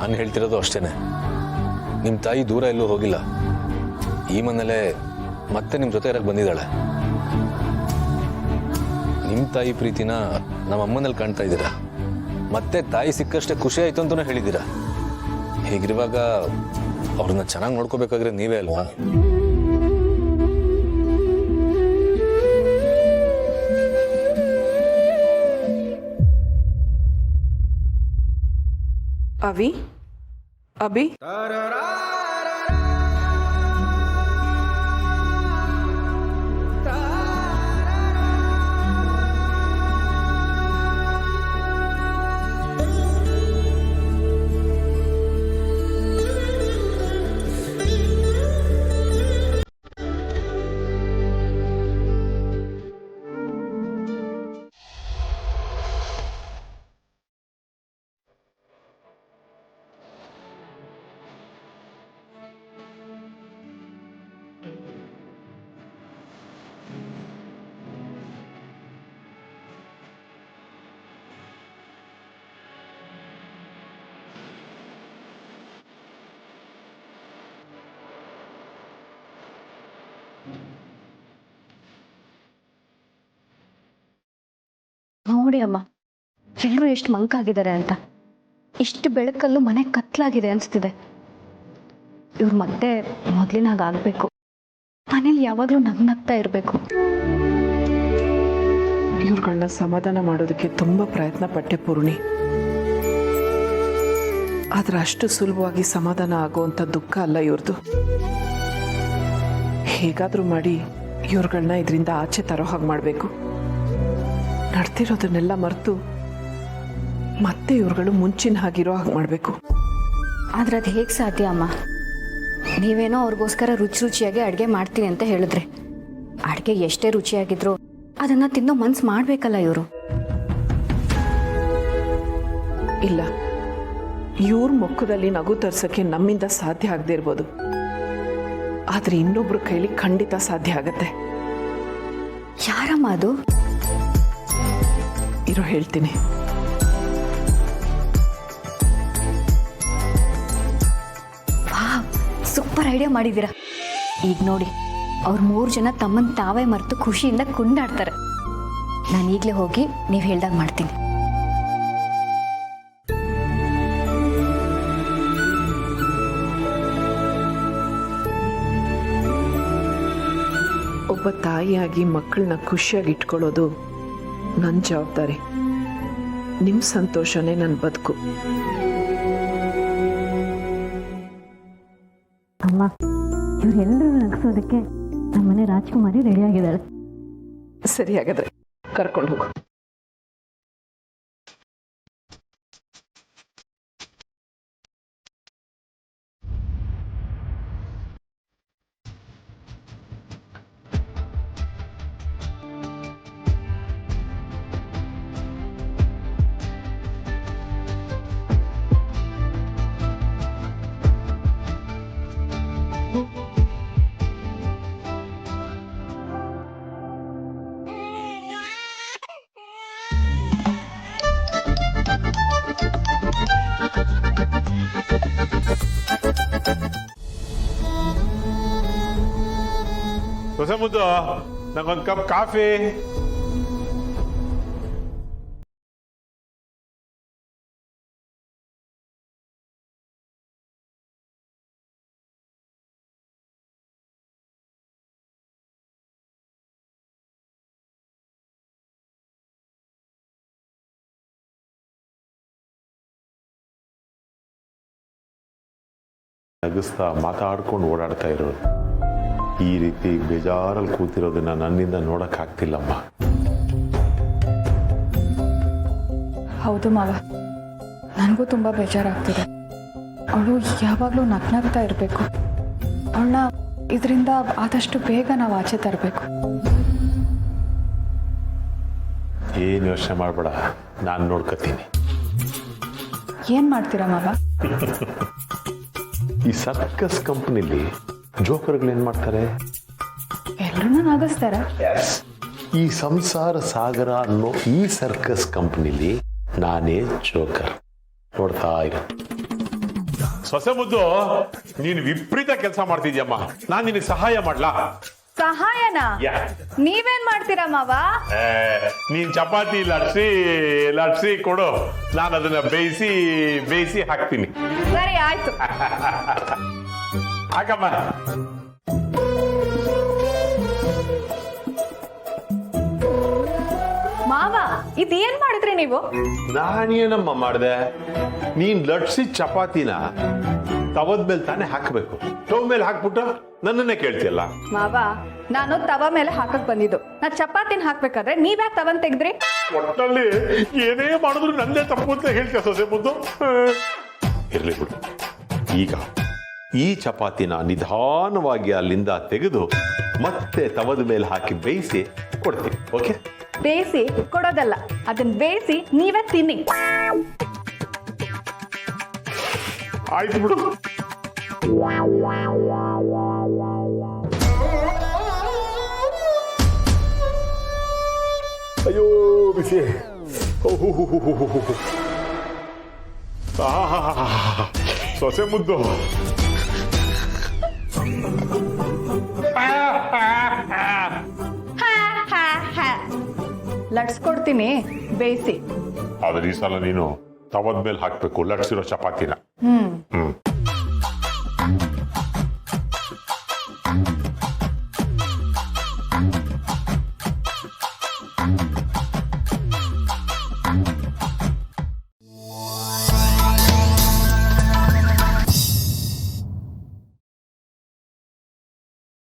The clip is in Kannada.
ನಾನು ಹೇಳ್ತಿರೋದು ಅಷ್ಟೇನೆ. ನಿಮ್ಮ ತಾಯಿ ದೂರ ಎಲ್ಲೂ ಹೋಗಿಲ್ಲ. ಈ ಮನೇಲೆ ಮತ್ತೆ ನಿಮ್ಮ ಜೊತೆ ಇರಕ್ಕೆ ಬಂದಿದ್ದಾಳೆ. ನಿಮ್ಮ ತಾಯಿ ಪ್ರೀತಿನ ನಮ್ಮ ಅಮ್ಮನಲ್ಲಿ ಕಾಣ್ತಾ ಇದ್ದೀರಾ. ಮತ್ತೆ ತಾಯಿ ಸಿಕ್ಕಷ್ಟೇ ಖುಷಿ ಆಯ್ತು ಅಂತಲೂ ಹೇಳಿದ್ದೀರಾ. ಹೀಗಿರುವಾಗ ಅವ್ರನ್ನ ಚೆನ್ನಾಗಿ ನೋಡ್ಕೋಬೇಕಾದ್ರೆ ನೀವೇ ಅಲ್ವಾ? ಅವಿ, ಅಭಿ, ನೋಡಿ ಅಮ್ಮ, ಎಲ್ಲರೂ ಎಷ್ಟು ಮಂಕಾಗಿದ್ದಾರೆ ಅಂತ. ಇಷ್ಟು ಬೆಳಕಲ್ಲೂ ಮನೆ ಕತ್ಲಾಗಿದೆ ಅನಿಸ್ತಿದೆ. ಇವ್ರು ಮತ್ತೆ ಮೊದಲಿನಾಗಬೇಕು. ಮನೇಲಿ ಯಾವಾಗಲೂ ನಗ್ನಗ್ತಾ ಇರಬೇಕು. ಇವ್ರುಗಳನ್ನ ಸಮಾಧಾನ ಮಾಡೋದಕ್ಕೆ ತುಂಬ ಪ್ರಯತ್ನ ಪಟ್ಟೆ ಪೂರ್ಣಿ. ಆದ್ರೆ ಅಷ್ಟು ಸುಲಭವಾಗಿ ಸಮಾಧಾನ ಆಗುವಂಥ ದುಃಖ ಅಲ್ಲ ಇವ್ರದ್ದು. ಹೇಗಾದರೂ ಮಾಡಿ ಇವ್ರುಗಳನ್ನ ಇದರಿಂದ ಆಚೆ ತರೋ ಹಾಗೆ ಮಾಡಬೇಕು. ನಡ್ತಿರೋದನ್ನೆಲ್ಲ ಮರೆತು ಮತ್ತೆ ಇವ್ರುಗಳು ಮುಂಚಿನ ಹಾಗಿರೋ ಹಾಗೆ ಮಾಡಬೇಕು. ಆದ್ರೆ ಅದು ಹೇಗೆ ಸಾಧ್ಯ ಅಮ್ಮ? ನೀವೇನೋ ಅವ್ರಿಗೋಸ್ಕರ ರುಚಿಯಾಗಿ ಅಡುಗೆ ಮಾಡ್ತೀನಿ ಅಂತ ಹೇಳಿದ್ರೆ, ಅಡುಗೆ ಎಷ್ಟೇ ರುಚಿಯಾಗಿದ್ರು ಅದನ್ನು ತಿನ್ನೋ ಮನ್ಸು ಮಾಡಬೇಕಲ್ಲ ಇವರು. ಇಲ್ಲ, ಇವ್ರ ಮುಖದಲ್ಲಿ ನಗು ತರ್ಸಕ್ಕೆ ನಮ್ಮಿಂದ ಸಾಧ್ಯ ಆಗದೆ ಇರ್ಬೋದು, ಆದ್ರೆ ಇನ್ನೊಬ್ರ ಕೈಲಿ ಖಂಡಿತ ಸಾಧ್ಯ ಆಗತ್ತೆ. ಯಾರಮ್ಮ ಅದು? ಇರೋ ಹೇಳ್ತೀನಿ. ವಾಹ್, ಸೂಪರ್ ಐಡಿಯಾ ಮಾಡಿದ್ದೀರಾ. ಈಗ ನೋಡಿ, ಅವ್ರ 3 ಜನ ತಮ್ಮನ್ನ ತಾವೇ ಮರೆತು ಖುಷಿಯಿಂದ ಕುಂಡಾಡ್ತಾರೆ. ನಾನು ಈಗಲೇ ಹೋಗಿ ನೀವು ಹೇಳ್ದಾಗ ಮಾಡ್ತೀನಿ. ಒಬ್ಬ ತಾಯಿಯಾಗಿ ಮಕ್ಕಳನ್ನ ಖುಷಿಯಾಗಿ ಇಟ್ಕೊಳ್ಳೋದು ನನ್ನ ಜವಾಬ್ದಾರಿ. ನಿಮ್ಮ ಸಂತೋಷನೇ ನನ್ನ ಬದುಕು. ಅಮ್ಮ, ಇವರೆಲ್ಲರೂ ನಗಿಸೋದಕ್ಕೆ ನಮ್ಮನೆ ರಾಜ್ಕುಮಾರಿ ರೆಡಿಯಾಗಿದ್ದಾಳೆ. ಸರಿ, ಹಾಗಾದ್ರೆ ಕರ್ಕೊಂಡು ಹೋಗು. ಹೊಸ ಮುದ್ದು, ನಂಗೊಂದು ಕಪ್ ಕಾಫಿ. ನಗಿಸ್ತಾ ಮಾತಾಡ್ಕೊಂಡು ಓಡಾಡ್ತಾ ಇರೋದು. ಈ ರೀತಿ ಬೇಜಾರಲ್ಲಿ ಕೂತಿರೋದನ್ನ ನನ್ನಿಂದ ನೋಡಕ್ಕಾಗ್ತಿಲ್ಲಮ್ಮ. ಹೌದು ಮಾವ, ನನಗೂ ತುಂಬ ಬೇಜಾರಾಗ್ತಿದೆ. ಅವಳು ಯಾವಾಗಲೂ ನಗ್ನಗ್ತಾ ಇರಬೇಕು. ಅವಳನ್ನ ಇದರಿಂದ ಆದಷ್ಟು ಬೇಗ ನಾವು ಆಚೆ ತರಬೇಕು. ಏನು ಯೋಚನೆ ಮಾಡಬೇಡ, ನಾನು ನೋಡ್ಕೊತೀನಿ. ಏನು ಮಾಡ್ತೀರಾ ಮಾವ? ಈ ಸರ್ಕಸ್ ಕಂಪ್ನಿಲಿ ಜೋಕರ್ಗಳೇನ್ ಮಾಡ್ತಾರೆ? ಎಲ್ಲರನ್ನ ನಗಿಸ್ತಾರೆ. ಈ ಸಂಸಾರ ಸಾಗರ ಅನ್ನೋ ಈ ಸರ್ಕಸ್ ಕಂಪ್ನಿಲಿ ನಾನೇ ಜೋಕರ್. ನೋಡ್ತಾ ಇರು. ಸೊಸೆ ಮುದ್ದು ನೀನು ವಿಪರೀತ ಕೆಲಸ ಮಾಡ್ತಿದ್ಯಮ್ಮ ನಾನ್ ನಿನಗೆ ಸಹಾಯ ಮಾಡ್ಲಾ? ಸಹಾಯನ ಯಾ. ನೀವೇನ್ ಮಾಡ್ತೀರಾ ಮಾವ? ನೀನ್ ಚಪಾತಿ ಲಟ್ಸಿ ಕೊಡು, ನಾನು ಅದನ್ನ ಬೇಯಿಸಿ ಹಾಕ್ತೀನಿ. ಸರಿ ಆಯ್ತು. ಹಾಕಮ್ಮ. ಮಾವ ಇದೇನ್ ಮಾಡಿದ್ರಿ ನೀವು? ನಾನೇನಮ್ಮ ಮಾಡ್ದೆ? ನೀನ್ ಲಟ್ಸಿ ಚಪಾತಿನ ತವದ ಮೇಲೆ ತಾನೇ ಹಾಕ್ಬೇಕು. ಸ್ಟವ್ ಮೇಲೆ ಹಾಕ್ಬಿಟ್ಟು ನನ್ನನ್ನೇ ಕೇಳ್ತಿಯಲ್ಲ. ಮಾವ ನಾನು ತವ ಮೇಲೆ ಹಾಕಕ್ ಬಂದಿದ್ದು. ನಾ ಚಪಾತಿನ ಹಾಕ್ಬೇಕಾದ್ರೆ ನೀವ್ಯಾಕೆ ತವನ್ ತೆಗ್ದ್ರಿ? ಒಟ್ಟಲ್ಲಿ ಏನೇ ಮಾಡಿದ್ರು ನಂದೇ ತಪ್ಪು ಅಂತ ಹೇಳ್ತೀಯ ಸೊಸೆ ಮುದ್ದು. ಇರ್ಲಿ ಬಿಡು. ಈಗ ಈ ಚಪಾತಿನ ನಿಧಾನವಾಗಿ ಅಲ್ಲಿಂದ ತೆಗೆದು ಮತ್ತೆ ತವದ ಮೇಲೆ ಹಾಕಿ ಬೇಯಿಸಿ ಕೊಡ್ತೀನಿ. ಓಕೆ? ಬೇಯಿಸಿ ಕೊಡೋದಲ್ಲ, ಅದನ್ನ ಬೇಯಿಸಿ ನೀವೇ ತಿನ್ನಿ. ಆಯ್ತು ಬಿಡು. ಅಯ್ಯೋ ಬಿಸಿ. ಸೊಸೆ ಮುದ್ದು. ಲಟ್ಸ್ಕೊಡ್ತೀನಿ, ಬೇಯಿಸಿ. ಆದ್ರೆ ಈ ಸಲ ನೀನು ತವದ ಮೇಲೆ ಹಾಕ್ಬೇಕು ಲಟ್ಸಿರೋ ಚಪಾತಿನ.